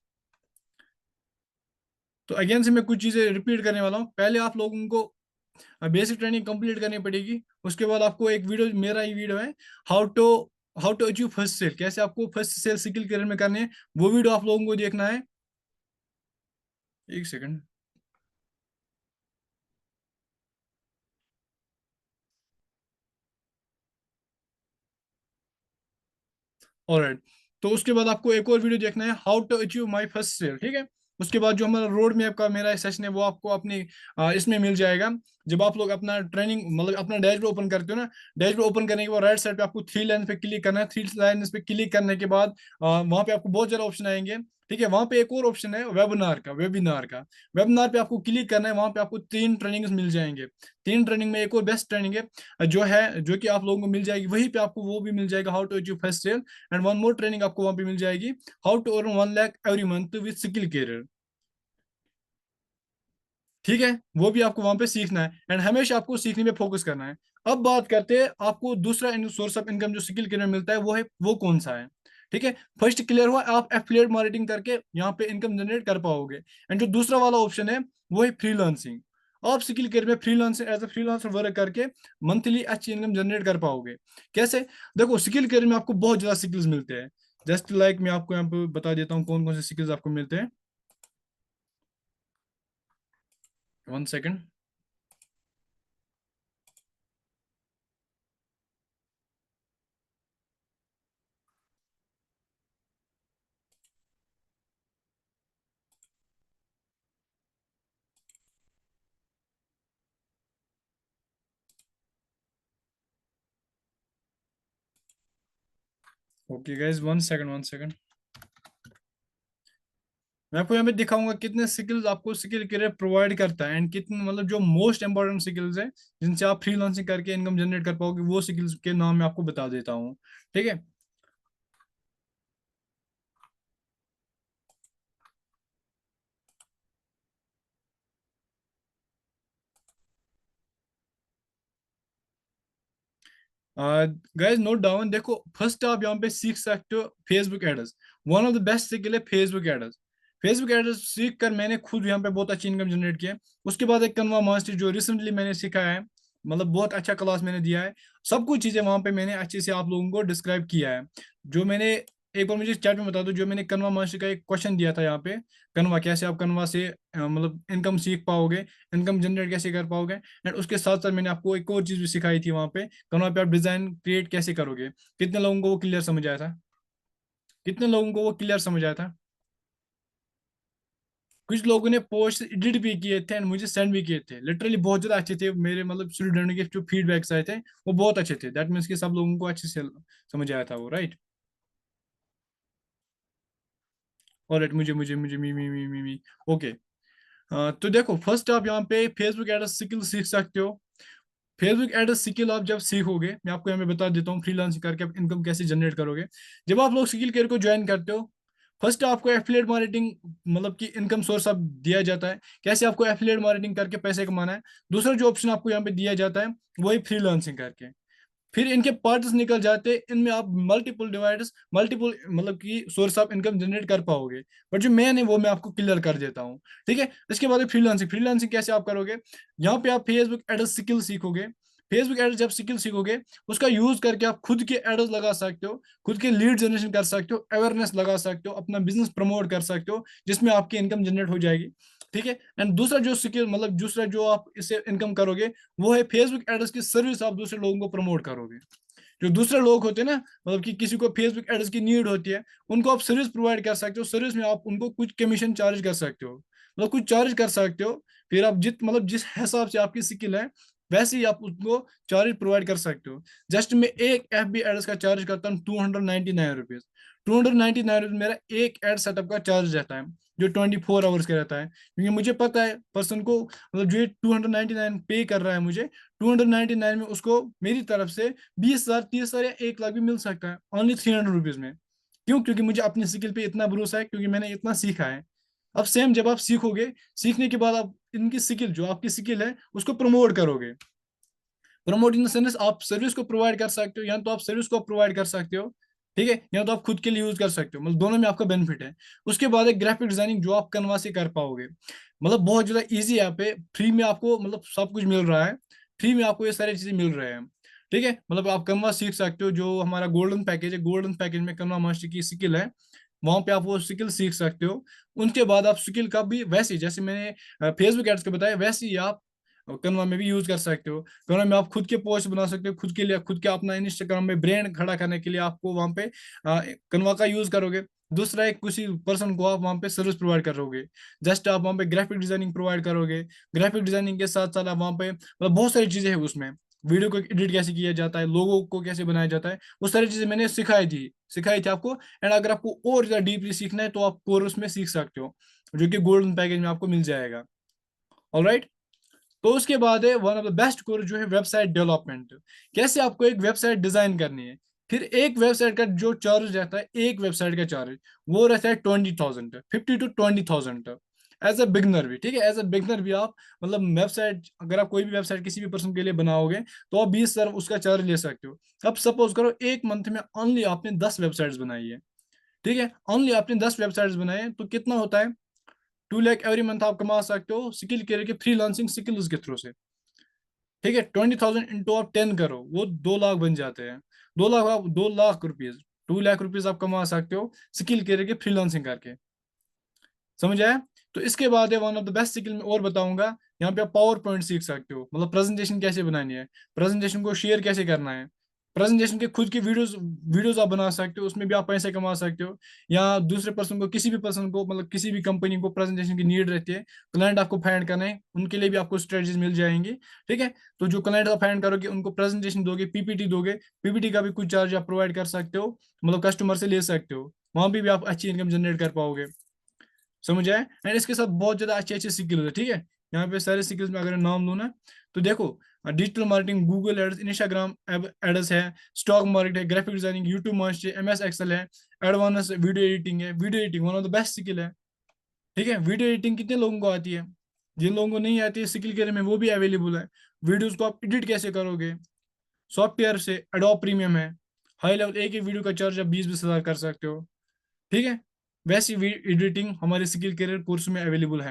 तो अगेन से मैं कुछ चीजें रिपीट करने वाला हूँ। पहले आप लोगों को बेसिक ट्रेनिंग कंप्लीट करनी पड़ेगी। उसके बाद आपको एक वीडियो, मेरा ही वीडियो है, how to how to achieve first sale, कैसे आपको फर्स्ट सेल स्किल करियर में करने है, वो वीडियो आप लोगों को देखना है। एक सेकंड। ऑलराइट। तो उसके बाद आपको एक और वीडियो देखना है, how to achieve my first sale, ठीक है। उसके बाद जो हमारा रोड मैप का मेरा सेशन है वो आपको अपनी इसमें मिल जाएगा। जब आप लोग अपना ट्रेनिंग मतलब अपना डैशबोर्ड ओपन करते हो ना, डैशबोर्ड ओपन करने के बाद राइट साइड पे आपको थ्री लाइन पे क्लिक करना है। थ्री लाइन पे क्लिक करने के बाद वहां पे आपको बहुत सारे ऑप्शन आएंगे, ठीक है। वहां पे एक और ऑप्शन है वेबिनार का। वेबिनार पे आपको क्लिक करना है। वहां पे आपको तीन ट्रेनिंग मिल जाएंगे। तीन ट्रेनिंग में एक और बेस्ट ट्रेनिंग है जो कि आप लोगों को मिल जाएगी। वहीं पे आपको वो भी मिल जाएगा, how to achieve first sale. And one more training आपको वहां पे मिल जाएगी, how to earn 1 lakh every month with skill career, ठीक है। वो भी आपको वहां पे सीखना है एंड हमेशा आपको सीखने पे फोकस करना है। अब बात करते हैं आपको दूसरा सोर्स ऑफ इनकम जो स्किल कैरियर मिलता है वो कौन सा है, ठीक है। फर्स्ट क्लियर हुआ, आप एफिलिएट मार्केटिंग करके यहाँ पे इनकम जनरेट कर पाओगे। एंड जो दूसरा वाला ऑप्शन है वो है फ्रीलांसिंग। आप स्किल कैरियर में freelancer as a freelancer work करके मंथली अच्छी इनकम जनरेट कर पाओगे। कैसे? देखो, स्किल कैरियर में आपको बहुत ज्यादा स्किल्स मिलते हैं। जस्ट लाइक मैं आपको यहाँ पे बता देता हूँ कौन कौन से स्किल्स आपको मिलते हैं। 1 second. Okay guys, 1 second 1 second. मैं आपको यहाँ पे दिखाऊंगा कितने स्किल्स आपको स्किल करियर प्रोवाइड करता है एंड कितने मतलब जो मोस्ट इंपॉर्टेंट स्किल्स है जिनसे आप फ्रीलांसिंग करके इनकम जनरेट कर पाओगे, वो स्किल्स के नाम मैं आपको बता देता हूँ, ठीक है। Guys note down. देखो, फर्स्ट आप यहाँ पे सीख सकते हो Facebook ads. One of the best skill है फेसबुक एड्स। फेसबुक एड्स सीख कर मैंने खुद यहाँ पे बहुत अच्छी इनकम जनरेट किया है। उसके बाद एक कनवा मास्टर जो रिसेंटली मैंने सीखा है, मतलब बहुत अच्छा क्लास मैंने दिया है। सब कुछ चीजें वहां पे मैंने अच्छे से आप लोगों को डिस्क्राइब किया है। जो मैंने, एक बार मुझे चैट में बता दो, जो मैंने कनवा मास्टर का एक क्वेश्चन दिया था यहाँ पे, कनवा कैसे आप कनवा से मतलब इनकम सीख पाओगे, इनकम जनरेट कैसे कर पाओगे। एंड उसके साथ साथ मैंने आपको एक और चीज भी सिखाई थी वहां पे, कहाँ पे आप डिजाइन क्रिएट कैसे करोगे। कितने लोगों को वो क्लियर समझ आया था? कितने लोगों को वो क्लियर समझ आया था? कुछ लोगों ने पोस्ट एडिट भी किए थे एंड मुझे सेंड भी किए थे। लिटरली बहुत ज्यादा अच्छे थे मेरे, मतलब स्टूडेंट के जो फीडबैक्स आए थे वो बहुत अच्छे थे। दैट मीन्स कि सब लोगों को अच्छे से समझ आया था वो, राइट। ऑलराइट, मुझे मुझे मुझे मी ओके। तो देखो, फर्स्ट आप यहाँ पे फेसबुक एड्स स्किल सीख सकते हो। फेसबुक एड्स स्किल आप जब सीखोगे, मैं आपको यहाँ पे बता देता हूँ फ्रीलांसिंग करके आप इनकम कैसे जनरेट करोगे। जब आप लोग स्किल केयर को ज्वाइन करते हो, फर्स्ट आपको एफिलिएट मार्केटिंग मतलब कि इनकम सोर्स आप दिया जाता है, कैसे आपको एफिलिएट मार्केटिंग करके पैसे कमाना है। दूसरा जो ऑप्शन आपको यहाँ पे दिया जाता है वही फ्रीलांसिंग करके। फिर इनके पार्ट्स निकल जाते हैं, इनमें आप मल्टीपल डिवाइडर्स, मल्टीपल मतलब कि सोर्स ऑफ इनकम जनरेट कर पाओगे। बट जो मेन है वो मैं आपको क्लियर कर देता हूँ, ठीक है। इसके बाद फ्रीलांसिंग। फ्रीलांसिंग कैसे आप करोगे? यहाँ पे आप फेसबुक एड्स स्किल सीखोगे। फेसबुक एड्स जब स्किल सीखोगे, उसका यूज करके आप खुद के एड्स लगा सकते हो, खुद के लीड जनरेशन कर सकते हो, अवेयरनेस लगा सकते हो, अपना बिजनेस प्रमोट कर सकते हो, जिसमें आपकी इनकम जनरेट हो जाएगी, ठीक है। एंड दूसरा जो स्किल मतलब दूसरा जो आप इससे इनकम करोगे वो है फेसबुक एड्स की सर्विस आप दूसरे लोगों को प्रमोट करोगे। जो दूसरे लोग होते हैं ना, मतलब कि किसी को फेसबुक एड्स की नीड होती है, उनको आप सर्विस प्रोवाइड कर सकते हो। सर्विस में आप उनको कुछ कमीशन चार्ज कर सकते हो, मतलब कुछ चार्ज कर सकते हो। फिर आप मतलब जिस हिसाब से आपकी स्किल है वैसे ही आप उसको चार्ज प्रोवाइड कर सकते हो। जस्ट मैं एक एफ बी एड्स का चार्ज करता हूँ 299 रुपीज। 299 रुपीज मेरा एक एड सेटअप का चार्ज रहता है, जो 24 आवर्स का रहता है। क्योंकि मुझे पता है पर्सन को, मतलब जो 299 पे कर रहा है मुझे, 299 में उसको मेरी तरफ से 20,000, 30,000 या 1 लाख भी मिल सकता है ओनली 300 रुपीज में। क्यों? क्योंकि मुझे अपनी स्किल पे इतना भरोसा है, क्योंकि मैंने इतना सीखा है। अब सेम जब आप सीखोगे, सीखने के बाद आप इनकी स्किल, जो आपकी स्किल है उसको प्रमोट करोगे। प्रमोट इन द सेंस आप सर्विस को प्रोवाइड कर सकते हो, या तो आप सर्विस को प्रोवाइड कर सकते हो, ठीक है, या तो आप खुद के लिए यूज कर सकते हो, मतलब दोनों में आपका बेनिफिट है। उसके बाद एक ग्राफिक डिजाइनिंग जो आप कैनवा से कर पाओगे, मतलब बहुत ज्यादा इजी है, यहाँ पे फ्री में आपको मतलब सब कुछ मिल रहा है, फ्री में आपको ये सारी चीजें मिल रहे हैं। ठीक है, मतलब आप कैनवा सीख सकते हो, जो हमारा गोल्डन पैकेज है, गोल्डन पैकेज में कैनवा मास्टर की स्किल है, वहां पे आप वो स्किल सीख सकते हो। उनके बाद आप स्किल का भी वैसे ही, जैसे मैंने फेसबुक एड्स का बताया, वैसे ही आप कैनवा में भी यूज कर सकते हो। कैनवा में आप खुद के पोस्ट बना सकते हो, खुद के लिए, खुद के अपना इंस्टाग्राम में ब्रांड खड़ा करने के लिए आपको वहां पे कैनवा का यूज करोगे। दूसरा, एक किसी पर्सन को आप वहां पे सर्विस प्रोवाइड करोगे, जस्ट आप वहां पे ग्राफिक डिजाइनिंग प्रोवाइड करोगे। ग्राफिक डिजाइनिंग के साथ साथ आप वहां पे मतलब बहुत सारी चीजें हैं उसमें, वीडियो को एडिट कैसे किया जाता है, लोगो को कैसे बनाया जाता है, वो सारी चीजें मैंने सिखाई थी आपको। एंड अगर आपको और ज्यादा डीपली सीखना है तो आप कोर्स में सीख सकते हो, जो कि गोल्डन पैकेज में आपको मिल जाएगा। ऑलराइट। तो उसके बाद है one of the best course जो है वेबसाइट डेवलपमेंट, कैसे आपको एक वेबसाइट डिजाइन करनी है। फिर एक वेबसाइट का जो चार्ज रहता है, एक वेबसाइट का चार्ज वो रहता है 20,000, 50 to 20,000 एज अ बिगनर भी। ठीक है, एज अ बिगनर भी आप मतलब वेबसाइट, अगर आप कोई भी वेबसाइट किसी भी पर्सन के लिए बनाओगे तो आप 20,000 उसका चार्ज ले सकते हो। अब सपोज करो एक मंथ में ओनली आपने 10 वेबसाइट्स बनाई है, ठीक है, ओनली आपने 10 वेबसाइट्स बनाए हैं, तो कितना होता है, 2 लाख एवरी मंथ आप कमा सकते हो स्किल के फ्रीलांसिंग स्किल्स के थ्रू से। ठीक है, 20,000 इंटू आप 10 करो, वो 2 लाख बन जाते हैं। 2 लाख, आप 2 लाख रुपीज, 2 लाख रुपीज आप कमा सकते हो स्किल के फ्रीलांसिंग करके। समझ आया। तो इसके बाद है one of the best skill में और बताऊंगा, यहाँ पे आप पावर पॉइंट सीख सकते हो, मतलब प्रेजेंटेशन कैसे बनानी है, प्रेजेंटेशन को शेयर कैसे करना है, प्रेजेंटेशन के खुद की वीडियोस वीडियोस आप बना सकते हो, उसमें भी आप पैसे कमा सकते हो। या दूसरे पर्सन को, किसी भी पर्सन को, मतलब किसी भी कंपनी को प्रेजेंटेशन की नीड रहती है, क्लाइंट आपको फाइंड करना है, उनके लिए भी आपको स्ट्रेटजीज मिल जाएंगी। ठीक है, तो जो क्लाइंट आप फाइंड करोगे उनको प्रेजेंटेशन दोगे, पीपीटी दोगे, पीपीटी का भी कुछ चार्ज आप प्रोवाइड कर सकते हो, मतलब कस्टमर से ले सकते हो, वहां भी आप अच्छी इनकम जनरेट कर पाओगे। समझ आए। एंड इसके साथ बहुत ज्यादा अच्छे अच्छे स्किल्स है। ठीक है, यहाँ पे सारे स्किल्स में अगर नाम लूँ ना, तो देखो, digital marketing, Google ads, Instagram ads है, स्टॉक मार्केट है, graphic designing, YouTube master, MS Excel है, एडवांस वीडियो एडिटिंग है। Video editing one of the best skill है। ठीक है, वीडियो एडिटिंग कितने लोगों को आती है, जिन लोगों को नहीं आती है स्किल के में वो भी अवेलेबल है। वीडियोज को आप एडिट कैसे करोगे, सॉफ्टवेयर से एडोब प्रीमियम है, हाई लेवल, एक एक वीडियो का चार्ज आप 20-20 हज़ार कर सकते हो। ठीक है, वैसी एडिटिंग हमारे स्किल करियर कोर्स में अवेलेबल है।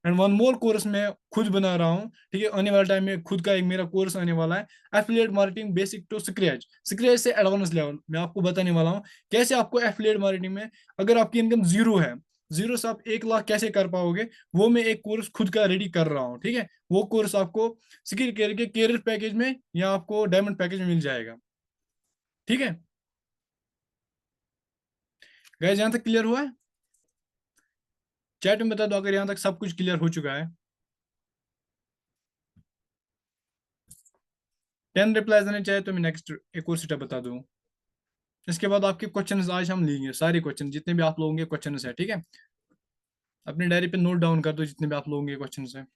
एंड वन मोर कोर्स मैं खुद बना रहा हूँ, ठीक है, आने वाले टाइम में खुद का एक मेरा कोर्स आने वाला है, affiliate marketing basic to scratch, scratch से एडवांस लेवल मैं आपको बताने वाला हूँ, कैसे आपको एफिलिएट मार्केटिंग में, अगर आपकी इनकम जीरो है, जीरो से आप 1 लाख कैसे कर पाओगे, वो मैं एक कोर्स खुद का रेडी कर रहा हूँ। ठीक है, वो कोर्स आपको स्किल करियर के करियर पैकेज में या आपको डायमंड पैकेज में मिल जाएगा। ठीक है गाइस, यहाँ तक क्लियर हुआ है? चैट में बता दो अगर यहाँ तक सब कुछ क्लियर हो चुका है। 10 रिप्लाई देने चाहे तो मैं नेक्स्ट एक और स्टेप बता दूं। इसके बाद आपके क्वेश्चन आज हम लेंगे, सारे क्वेश्चन जितने भी आप लोगों के क्वेश्चन है, ठीक है, अपनी डायरी पे नोट डाउन कर दो जितने भी आप लोगों के क्वेश्चन है।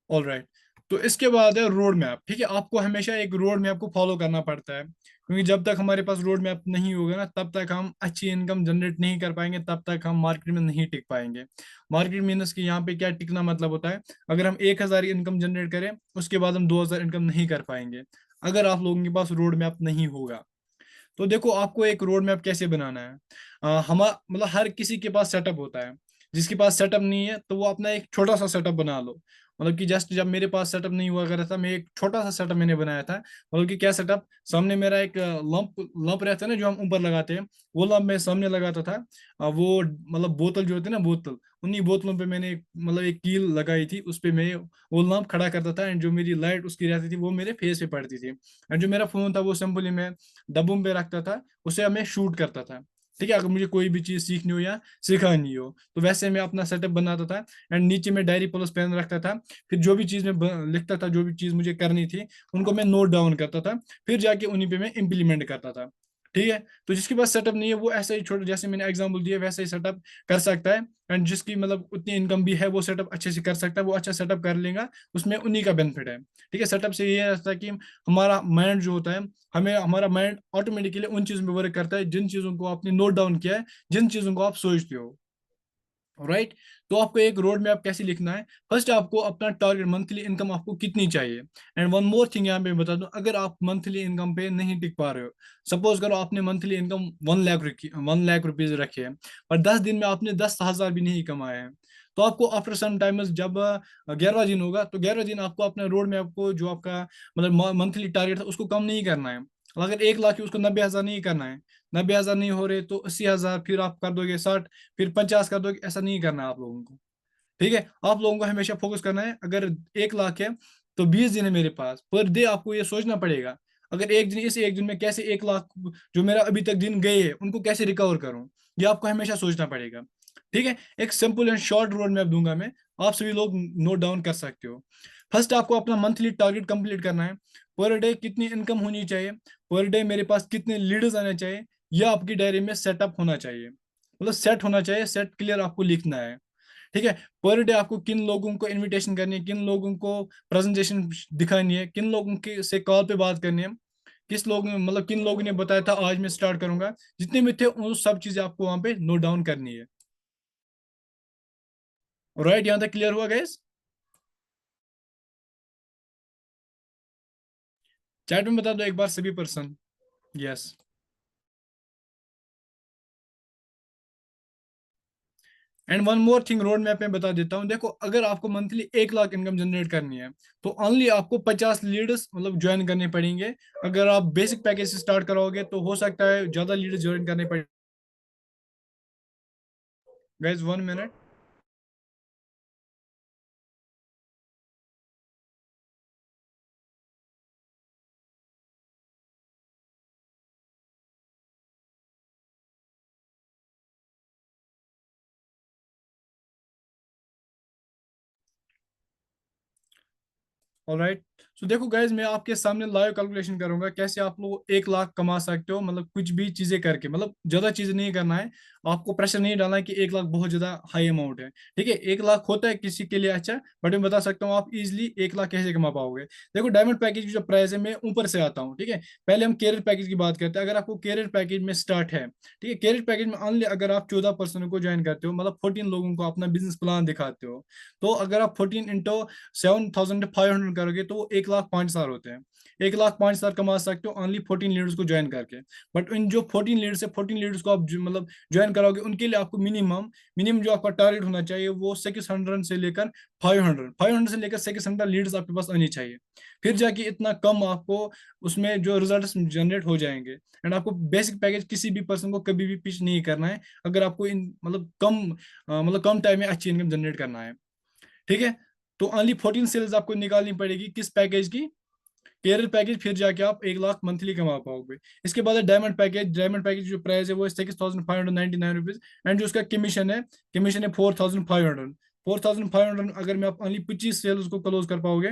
All right. तो इसके बाद है रोड मैप। ठीक है, आपको हमेशा एक रोड मैप को फॉलो करना पड़ता है, क्योंकि जब तक हमारे पास रोड मैप नहीं होगा ना, तब तक हम अच्छी इनकम जनरेट नहीं कर पाएंगे, तब तक हम मार्केट में नहीं टिक पाएंगे। मार्केट मीनस की यहाँ पे क्या टिकना मतलब होता है, अगर हम 1,000 इनकम जनरेट करें उसके बाद हम 2,000 इनकम नहीं कर पाएंगे, अगर आप लोगों के पास रोड मैप नहीं होगा। तो देखो, आपको एक रोड मैप कैसे बनाना है, हम मतलब हर किसी के पास सेटअप होता है, जिसके पास सेटअप नहीं है तो वो अपना एक छोटा सा सेटअप बना लो। मतलब कि जस्ट जब मेरे पास सेटअप नहीं हुआ करता था, मैं एक छोटा सा सेटअप मैंने बनाया था। मतलब कि क्या सेटअप, सामने मेरा एक लंप लंप रहता है ना जो हम ऊपर लगाते हैं, वो लंप मैं सामने लगाता था। वो मतलब बोतल जो होती है ना, बोतल, उन्हीं बोतलों पे मैंने मतलब एक कील लगाई थी, उस पे मैं वो लंप खड़ा करता था, एंड जो मेरी लाइट उसकी रहती थी वो मेरे फेस पे पड़ती थी। एंड जो मेरा फोन था वो सिंपली मैं डब्बों पे रखता था, उसे मैं शूट करता था। ठीक है, अगर मुझे कोई भी चीज सीखनी हो या सिखानी हो तो वैसे मैं अपना सेटअप बनाता था। एंड नीचे में डायरी प्लस पेन रखता था, फिर जो भी चीज मैं लिखता था, जो भी चीज मुझे करनी थी उनको मैं नोट डाउन करता था, फिर जाके उन्हीं पे मैं इम्प्लीमेंट करता था। ठीक है। तो जिसके पास सेटअप नहीं है वो ऐसा ही छोटा, जैसे मैंने एग्जांपल दिया वैसा ही सेटअप कर सकता है। एंड जिसकी मतलब उतनी इनकम भी है वो सेटअप अच्छे से कर सकता है, वो अच्छा सेटअप कर लेगा, उसमें उन्हीं का बेनिफिट है। ठीक है। सेटअप से ये रहता है कि हमारा माइंड जो होता है, हमें हमारा माइंड ऑटोमेटिकली उन चीजों में वर्क करता है जिन चीजों को आपने नोट डाउन किया है, जिन चीजों को आप सोचते हो। राइट। तो आपको एक रोड मैप कैसे लिखना है, फर्स्ट आपको अपना टारगेट, मंथली इनकम आपको कितनी चाहिए। एंड वन मोर थिंग यहाँ पे बता दूं, अगर आप मंथली इनकम पे नहीं टिक पा रहे हो, सपोज करो आपने मंथली इनकम 1 लाख रखी, 1 लाख रुपीज रखे हैं, पर 10 दिन में आपने 10,000 भी नहीं कमाए हैं, तो आपको आफ्टर सम टाइम्स जब 11वां दिन होगा, तो 11वां दिन आपको अपना रोड मैप को, जो आपका मतलब मंथली टारगेट है, उसको कम नहीं करना है। अगर 1 लाख है उसको 90,000 नहीं करना है। 90,000 नहीं हो रहे तो 80,000, फिर आप कर दोगे 60, फिर 50 कर दोगे। ऐसा नहीं करना है आप लोगों को। ठीक है। आप लोगों को हमेशा फोकस करना है, अगर 1 लाख है तो 20 दिन है मेरे पास, पर डे आपको ये सोचना पड़ेगा, अगर एक दिन, इस एक दिन में कैसे 1 लाख जो मेरा अभी तक दिन गए हैं उनको कैसे रिकवर करूं, ये आपको हमेशा सोचना पड़ेगा। ठीक है। एक simple and short road map दूंगा मैं, आप सभी लोग नोट डाउन कर सकते हो। फर्स्ट आपको अपना मंथली टारगेट कंप्लीट करना है। पर डे कितनी इनकम होनी चाहिए, पर डे मेरे पास कितने लीडर्स आने चाहिए, यह आपकी डायरी में सेटअप होना चाहिए, मतलब सेट होना चाहिए, सेट क्लियर आपको लिखना है। ठीक है। पर डे आपको किन लोगों को इनविटेशन करनी है, किन लोगों को प्रेजेंटेशन दिखानी है, किन लोगों के से कॉल पे बात करनी है, किस लोग मतलब किन लोगों ने बताया था आज मैं स्टार्ट करूंगा, जितने भी थे वो सब चीजें आपको वहां पे नोट डाउन करनी है। राइट। यहाँ तक क्लियर हुआ गैस? चैट में बता दो एक बार सभी person. Yes. And one more thing road map में बता देता हूँ, देखो अगर आपको मंथली 1 लाख इनकम जनरेट करनी है, तो ओनली आपको 50 लीडर्स मतलब ज्वाइन करने पड़ेंगे। अगर आप बेसिक पैकेज से स्टार्ट करोगे तो हो सकता है ज्यादा लीडर्स ज्वाइन करने पड़े। Guys 1 minute. ऑलराइट। सो देखो गाइज, मैं आपके सामने लाइव कैलकुलेशन करूंगा कैसे आप लोग 1 लाख कमा सकते हो, मतलब कुछ भी चीजें करके, मतलब ज्यादा चीजें नहीं करना है। आपको प्रेशर नहीं डालना है कि 1 लाख बहुत ज्यादा हाई अमाउंट है। ठीक है। 1 लाख होता है किसी के लिए अच्छा, बट मैं बता सकता हूँ आप इजिली 1 लाख कैसे कमा पाओगे। देखो डायमंड पैकेज की जो प्राइस है, मैं ऊपर से आता हूँ। ठीक है। पहले हम कैरियर पैकेज की बात करते हैं। अगर आपको कैरियर पैकेज में स्टार्ट है, ठीक है, कैरियर पैकेज में ऑनली अगर आप 14 पर्सन को ज्वाइन करते हो, मतलब 14 लोगों को अपना बिजनेस प्लान दिखाते हो, तो अगर आप 14 इंटू 7,500 करोगे तो वो 1,05,000 होते हैं। 1,05,000 कमा सकते हो ओनली 14 लीडर्स को ज्वाइन करके। बट इन जो 14 लीडर्स है, 14 लीडर्स को आप मतलब ज्वाइन कराओगे, उनके लिए आपको मिनिमम मिनिमम जो आपका टारगेट होना चाहिए वो 600 से लेकर 500 से लेकर 600 लीडर्स आपके पास आनी चाहिए। फिर जाके इतना कम आपको उसमें जो रिजल्ट जनरेट हो जाएंगे। एंड आपको बेसिक पैकेज किसी भी पर्सन को कभी भी पिच नहीं करना है, अगर आपको इन मतलब कम टाइम में अच्छी इनकम जनरेट करना है। ठीक है। तो ओनली 14 सेल्स आपको निकालनी पड़ेगी किस पैकेज की, केरल पैकेज, फिर जाके आप 1 लाख मंथली कमा पाओगे। इसके बाद है डायमंड पैकेज। डायमंड पैकेज जो प्राइस है वो 6,599 रुपीज। एंड जो उसका कमीशन है 4,500। 4,500 अगर मैं आप ओनली 25 सेल्स को क्लोज कर पाओगे,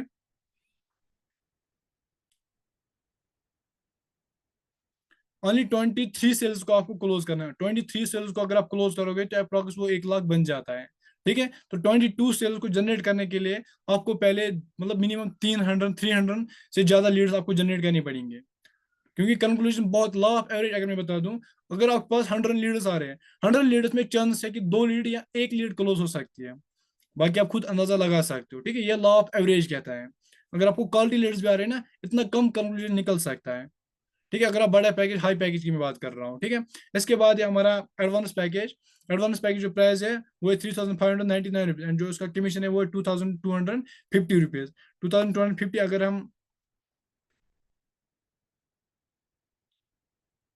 ओनली 23 सेल्स को आपको क्लोज करना है। 23 सेल्स को अगर आप क्लोज करोगे तो अप्रोक्स वो 1 लाख बन जाता है। ठीक है। तो 22 सेल्स को जनरेट करने के लिए आपको पहले मतलब मिनिमम 300 से ज्यादा लीड्स आपको जनरेट करनी पड़ेंगे। क्योंकि कंक्लूजन बहुत लॉ ऑफ एवरेज अगर मैं बता दूं, अगर आपके पास 100 लीडर्स आ रहे हैं, 100 लीडर्स में चांस है कि 2 लीड या 1 लीड क्लोज हो सकती है। बाकी आप खुद अंदाजा लगा सकते हो। ठीक है। ये लॉ ऑफ एवरेज कहता है। अगर आपको क्वालिटी लीडर्स भी आ रहे हैं ना, इतना कम कंक्लूजन निकल सकता है। ठीक है। अगर आप बड़ा पैकेज, हाई पैकेज की मैं बात कर रहा हूँ। ठीक है। इसके बाद ये हमारा एडवांस पैकेज। एडवांस पैकेज जो प्राइस है वो है 3,599 रुपीज। एंड जो उसका कमीशन है वो है 2,250 रुपीज। 2,250 अगर हम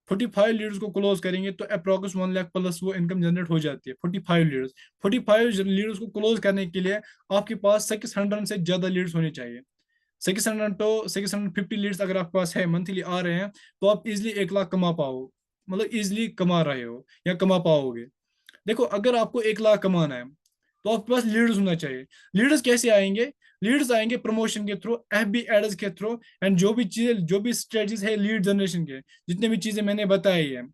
45 लीडर्स को क्लोज करेंगे तो अप्रोक्स 1 लाख प्लस वो इनकम जनरेट हो जाती है। 45 लीडर्स, 45 लीडर्स को क्लोज करने के लिए आपके पास 600 से ज्यादा लीडर्स होने चाहिए। 600 तो 650 लीड्स अगर आपके पास है, मंथली आ रहे हैं, तो आप इजिली 1 लाख कमा पाओ, मतलब इजिली कमा रहे हो या कमा पाओगे। देखो अगर आपको 1 लाख कमाना है तो आपके पास लीडर्स होना चाहिए। लीडर्स कैसे आएंगे, लीड्स आएंगे प्रमोशन के थ्रू, FB एड्स के थ्रू, एंड जो भी चीजें, जो भी स्ट्रेटजीज है लीड जनरेशन के, जितने भी चीजें मैंने बताई है,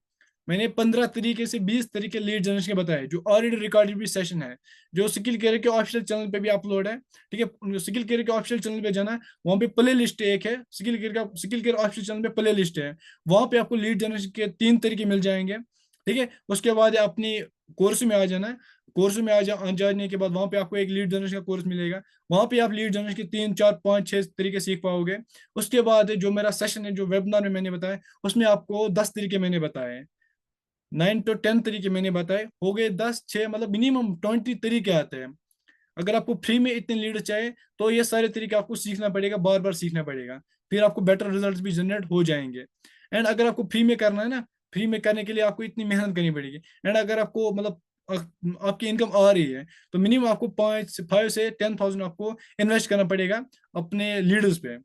मैंने 15 तरीके से 20 तरीके लीड जनरेशन के बताए, जो ऑलरेडी रिकॉर्डेड भी सेशन है, जो स्किल कैरियर के ऑफिशियल चैनल पे भी अपलोड है। ठीक है, स्किल कैरियर के ऑफिशियल चैनल पे जाना है, वहाँ पे प्ले लिस्ट एक है, स्किल कैरियर ऑफिशियल चैनल पे प्ले लिस्ट है, वहाँ पे आपको लीड जनरेशन के 3 तरीके मिल जाएंगे। ठीक है, उसके बाद अपनी कोर्स में आ जाना है। कोर्स में आ जाने के बाद वहां पे आपको एक लीड जनरेशन का कोर्स मिलेगा, वहां पे आप लीड जनरेशन के 3 4 5 6 तरीके सीख पाओगे। उसके बाद जो मेरा सेशन है, जो वेबिनार में मैंने बताया, उसमें आपको 10 तरीके मैंने बताए, 9 to 10 तरीके मैंने बताए, हो गए 10 6, मतलब मिनिमम 20 तरीके आते हैं। अगर आपको फ्री में इतने लीड चाहिए तो ये सारे तरीके आपको सीखना पड़ेगा, बार बार सीखना पड़ेगा, फिर आपको बेटर रिजल्ट्स भी जनरेट हो जाएंगे। एंड अगर आपको फ्री में करना है ना, फ्री में करने के लिए आपको इतनी मेहनत करनी पड़ेगी। एंड अगर आपको मतलब आपकी इनकम आ रही है, तो मिनिमम आपको 5 से 10,000 आपको इन्वेस्ट करना पड़ेगा अपने लीडर्स पे।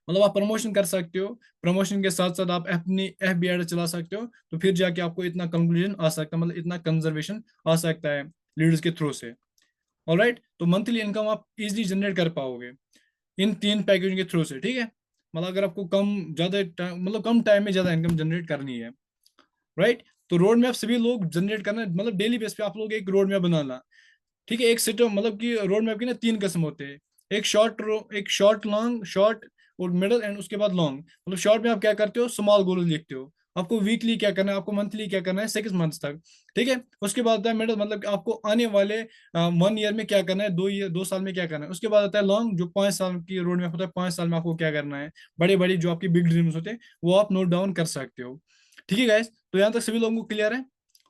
मतलब आप प्रमोशन कर सकते हो, प्रमोशन के साथ साथ आप अपनी FB एड चला सकते हो, तो फिर जाके आपको इतना कंक्लूजन आ सकता है, मतलब इतना कंजर्वेशन आ सकता है लीडर्स के थ्रू से। ऑलराइट, तो मंथली इनकम आप इजीली जनरेट कर पाओगे इन 3 पैकेज के थ्रू से। ठीक है, मतलब अगर आपको कम टाइम में ज्यादा इनकम जनरेट करनी है, राइट। तो रोड मैप सभी लोग जनरेट करना, मतलब डेली बेस पे आप लोग एक रोड मैप बनाना। ठीक है, एक सिस्टम, मतलब कि रोड मैप के ना 3 किस्म होते हैं, एक शॉर्ट, लॉन्ग, शॉर्ट और मिडल, एंड उसके बाद लॉन्ग। मतलब शॉर्ट में आप क्या करते हो, स्मॉल गोल लिखते हो, आपको वीकली क्या करना है, आपको मंथली क्या करना है, 6 मंथ्स तक। ठीक है, उसके बाद आता है मिडल, मतलब कि आपको आने वाले 1 ईयर में क्या करना है, 2 साल में क्या करना है। उसके बाद आता है लॉन्ग, जो 5 साल की रोड मैप होता है, 5 साल में आपको क्या करना है, बड़े बड़े जो आपकी बिग ड्रीम्स होते हैं वो आप नोट डाउन कर सकते हो। ठीक है गाइस, तो यहाँ तक सभी लोगों को क्लियर है,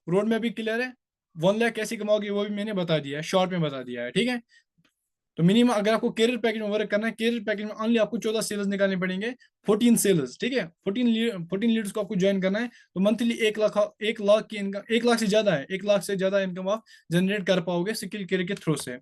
रोड मैप भी क्लियर है, 1 लाख कैसे कमाओगे वो भी मैंने बता दिया है, शॉर्ट में बता दिया है। ठीक है, तो मिनिमम अगर आपको कैरियर पैकेज में वर्क करना है, कैरियर पैकेज में ओनली आपको 14 सेल्स निकालने पड़ेंगे, 14 सेल्स। ठीक है, 14 लीड्स को आपको ज्वाइन करना है, तो मंथली 1 लाख, 1 लाख की इनकम, 1 लाख से ज्यादा है, 1 लाख से ज्यादा इनकम आप जनरेट कर पाओगे स्किल कैरियर के थ्रू से।